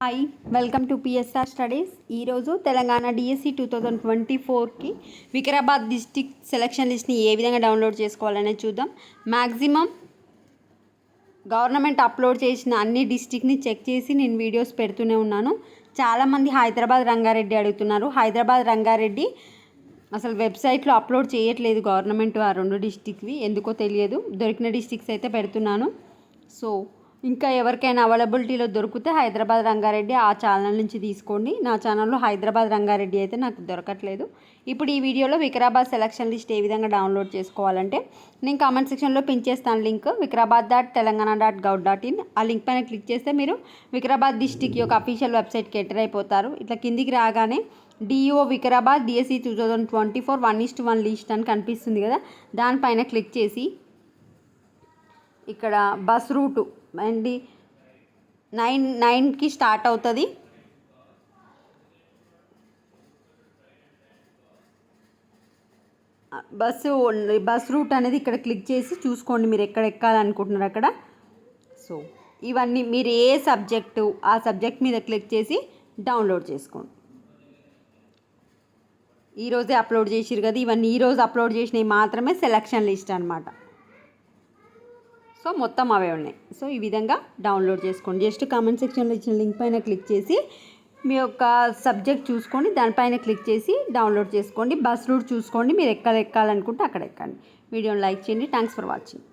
Hi, welcome to PSR studies. ఈరోజు Telangana DSC 2024కి Vikarabad district selection లిస్ట్ని ఏ విధంగా డౌన్లోడ్ చేసుకోవాలనేది చూద్దాం. మ్యాక్సిమం గవర్నమెంట్ అప్లోడ్ చేసిన అన్ని డిస్టిక్ని చెక్ చేసి నేను వీడియోస్ పెడుతూనే ఉన్నాను. చాలామంది హైదరాబాద్ రంగారెడ్డి అడుగుతున్నారు. హైదరాబాద్ రంగారెడ్డి అసలు వెబ్సైట్లో అప్లోడ్ చేయట్లేదు గవర్నమెంట్ ఆ రెండు డిస్టిక్వి, ఎందుకో తెలియదు. దొరికిన డిస్టిక్స్ అయితే పెడుతున్నాను. సో ఇంకా ఎవరికైనా అవైలబిలిటీలో దొరికితే హైదరాబాద్ రంగారెడ్డి ఆ ఛానల్ నుంచి తీసుకోండి. నా ఛానల్లో హైదరాబాద్ రంగారెడ్డి అయితే నాకు దొరకట్లేదు. ఇప్పుడు ఈ వీడియోలో వికారాబాద్ సెలక్షన్ లిస్ట్ ఏ విధంగా డౌన్లోడ్ చేసుకోవాలంటే నేను కామెంట్ సెక్షన్లో పిన్ చేస్తాను లింక్ vikarabad.telangana.gov.in. ఆ లింక్ పైన క్లిక్ చేస్తే మీరు వికారాబాద్ డిస్టిక్ యొక్క అఫీషియల్ వెబ్సైట్కి ఎంటర్ అయిపోతారు. ఇట్లా కిందికి రాగానే డిఓ వికారాబాద్ డిఎస్సి 2024 1:1 లిస్ట్ అని కనిపిస్తుంది కదా, దానిపైన క్లిక్ చేసి ఇక్కడ బస్ రూటు అండి 9కి స్టార్ట్ అవుతుంది. బస్ రూట్ అనేది ఇక్కడ క్లిక్ చేసి చూసుకోండి మీరు ఎక్కడ ఎక్కాలనుకుంటున్నారు అక్కడ. సో ఇవన్నీ మీరు ఏ సబ్జెక్టు ఆ సబ్జెక్ట్ మీద క్లిక్ చేసి డౌన్లోడ్ చేసుకోండి. ఈరోజే అప్లోడ్ చేసిరు కదా, ఇవన్నీ ఈరోజు అప్లోడ్ చేసినవి మాత్రమే సెలక్షన్ లిస్ట్ అనమాట. సో మొత్తం అవే ఉన్నాయి. సో ఈ విధంగా డౌన్లోడ్ చేసుకోండి. జస్ట్ కామెంట్ సెక్షన్లో ఇచ్చిన లింక్ పైన క్లిక్ చేసి మీ యొక్క సబ్జెక్ట్ చూసుకోండి, దానిపైన క్లిక్ చేసి డౌన్లోడ్ చేసుకోండి. బస్ రూట్ చూసుకోండి, మీరు ఎక్కాలనుకుంటే అక్కడ ఎక్కండి. వీడియోని లైక్ చేయండి. Thanks for watching.